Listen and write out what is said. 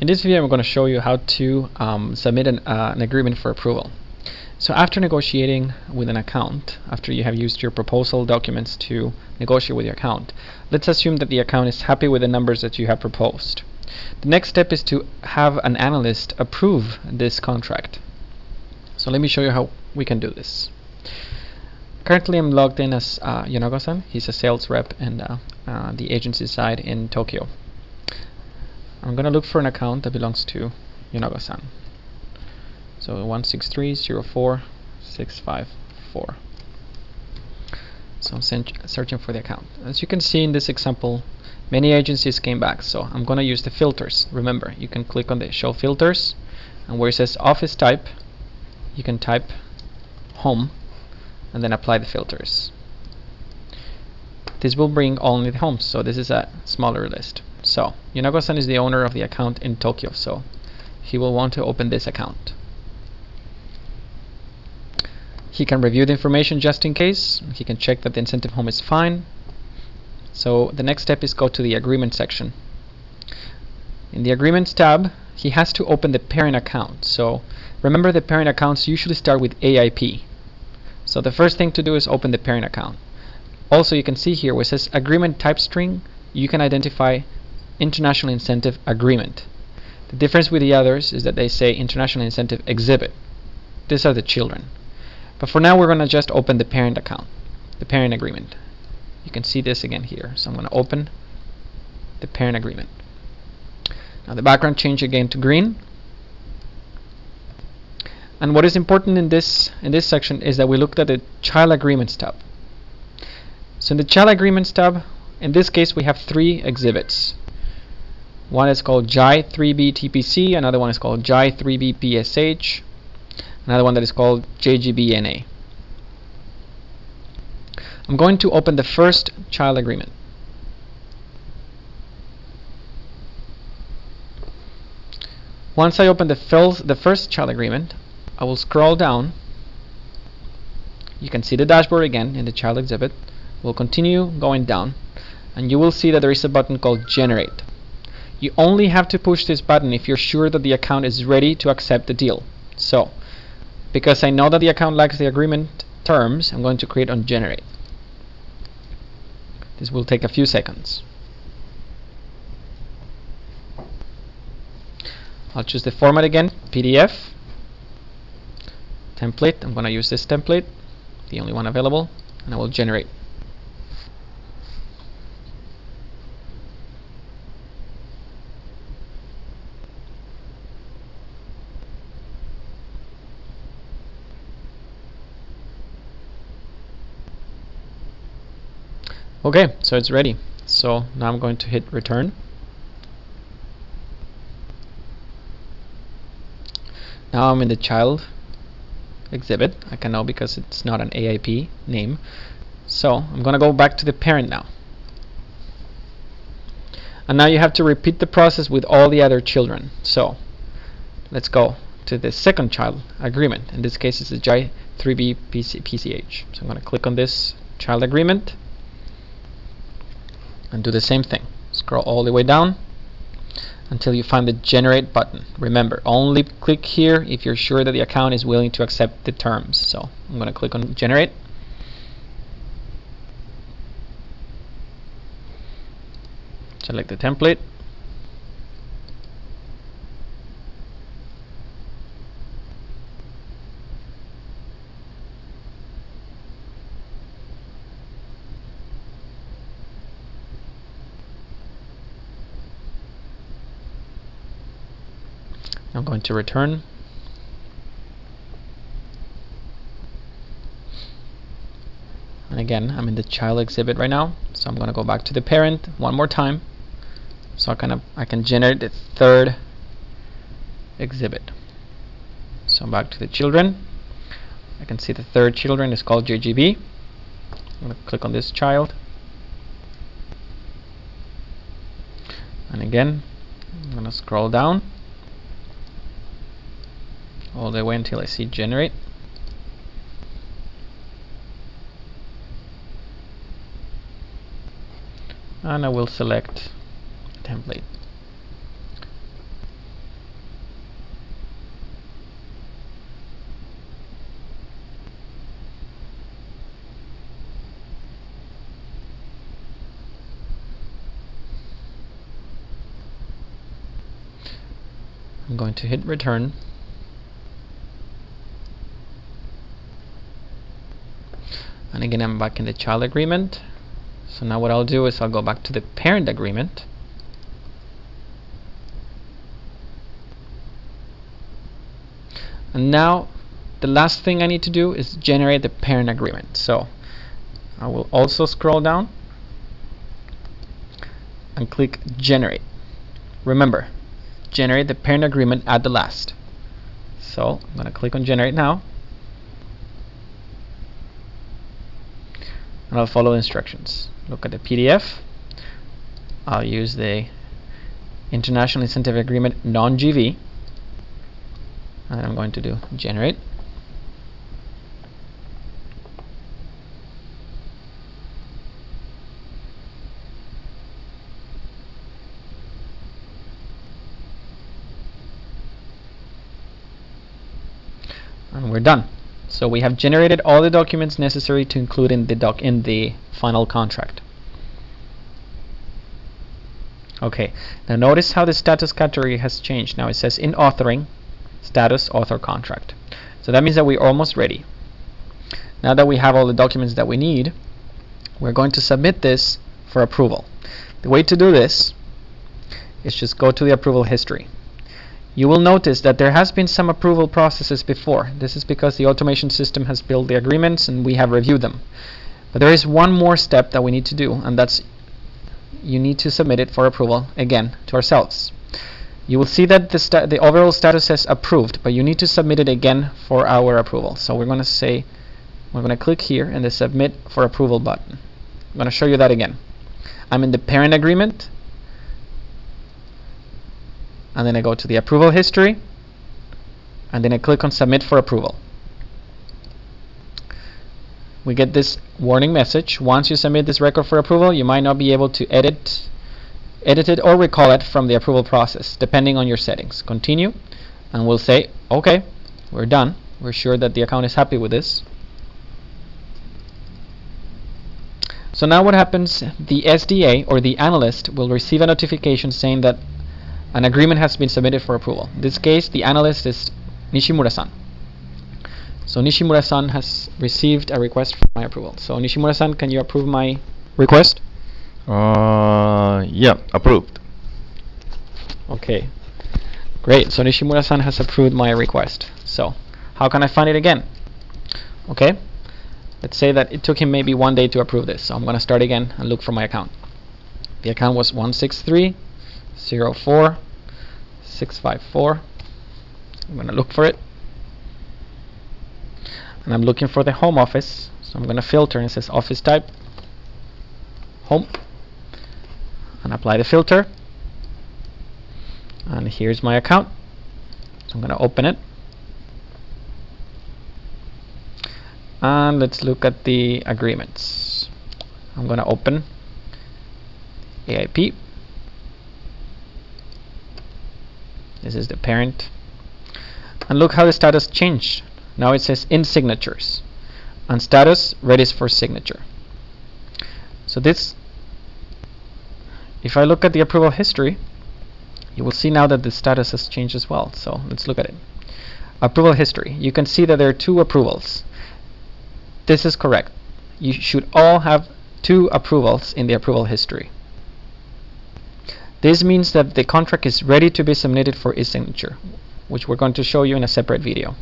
In this video I'm going to show you how to submit an agreement for approval. So after negotiating with an account, after you have used your proposal documents to negotiate with your account, let's assume that the account is happy with the numbers that you have proposed. The next step is to have an analyst approve this contract. So let me show you how we can do this. Currently I'm logged in as Yonago-san. He's a sales rep in the agency side in Tokyo. I'm going to look for an account that belongs to Yonago-san. So 163-04-654. So I'm searching for the account. As you can see in this example, many agencies came back, so I'm going to use the filters. Remember, you can click on the show filters, and where it says office type, you can type home and then apply the filters. This will bring only the homes, so this is a smaller list. So Yonago-san is the owner of the account in Tokyo, so he will want to open this account. He can review the information just in case. He can check that the incentive home is fine. So the next step is go to the agreement section. In the agreements tab, he has to open the parent account. So remember, the parent accounts usually start with AIP. So the first thing to do is open the parent account. Also, you can see here where it says agreement type string, you can identify International Incentive Agreement. The difference with the others is that they say International Incentive Exhibit. These are the children. But for now, we're going to just open the parent account, the parent agreement. You can see this again here. So I'm going to open the parent agreement. Now the background changed again to green. And what is important in this section is that we looked at the child agreements tab. So in the child agreements tab, in this case we have 3 exhibits. One is called JI 3B TPC, another one is called JI 3B PSH, another one that is called JGBNA. I'm going to open the first child agreement. Once I open the first child agreement, I will scroll down. You can see the dashboard again in the child exhibit. We'll continue going down, and you will see that there is a button called Generate. You only have to push this button if you're sure that the account is ready to accept the deal. So, because I know that the account likes the agreement terms, I'm going to create on Generate. This will take a few seconds. I'll choose the format again, PDF. Template, I'm going to use this template, the only one available, and I will generate. Okay, so it's ready. So now I'm going to hit return. Now I'm in the child exhibit. I can know because it's not an AIP name. So I'm going to go back to the parent now. And now you have to repeat the process with all the other children. So let's go to the second child agreement. In this case, it's the JI 3B PCH. So I'm going to click on this child agreement and do the same thing. Scroll all the way down until you find the generate button. Remember, only click here if you're sure that the account is willing to accept the terms. So I'm going to click on generate. Select the template. I'm going to return. And again, I'm in the child exhibit right now, so I'm going to go back to the parent one more time, so I can generate the third exhibit. So back to the children. I can see the third children is called JGB. I'm going to click on this child, and again I'm going to scroll down all the way until I see generate. And I will select template. I'm going to hit return. And again, I'm back in the child agreement. So now what I'll do is I'll go back to the parent agreement. And now the last thing I need to do is generate the parent agreement. So I will also scroll down and click generate. Remember, generate the parent agreement at the last. So I'm going to click on generate now. And I'll follow the instructions. Look at the PDF. I'll use the International Incentive Agreement non-GV. And I'm going to do generate. And we're done. So we have generated all the documents necessary to include in the final contract. Okay, now notice how the status category has changed. Now it says in authoring, status author contract. So that means that we're almost ready. Now that we have all the documents that we need, we're going to submit this for approval. The way to do this is just go to the approval history. You will notice that there has been some approval processes before. This is because the automation system has built the agreements and we have reviewed them. But there is one more step that we need to do, and that's you need to submit it for approval again to ourselves. You will see that the overall status says approved, but you need to submit it again for our approval. So we're going to click here in the submit for approval button. I'm going to show you that again. I'm in the parent agreement, and then I go to the approval history, and then I click on submit for approval. We get this warning message. Once you submit this record for approval, you might not be able to edit it or recall it from the approval process, depending on your settings. Continue, and we'll say okay, we're done. We're sure that the account is happy with this. So now what happens, the SDA or the analyst will receive a notification saying that an agreement has been submitted for approval. In this case, the analyst is Nishimura-san. So Nishimura-san has received a request for my approval. So Nishimura-san, can you approve my request? Yeah, approved. Okay, great. So Nishimura-san has approved my request. So how can I find it again? Okay, let's say that it took him maybe 1 day to approve this. So I'm going to start again and look for my account. The account was 163-04-654. I'm going to look for it. And I'm looking for the home office. So I'm going to filter, and it says office type, home, and apply the filter. And here's my account. So I'm going to open it. And let's look at the agreements. I'm going to open AIP. This is the parent. And look how the status changed. Now it says in signatures, and status ready for signature. So this, if I look at the approval history, you will see now that the status has changed as well. So let's look at it. Approval history. You can see that there are 2 approvals. This is correct. You should all have 2 approvals in the approval history. This means that the contract is ready to be submitted for e-signature, which we're going to show you in a separate video.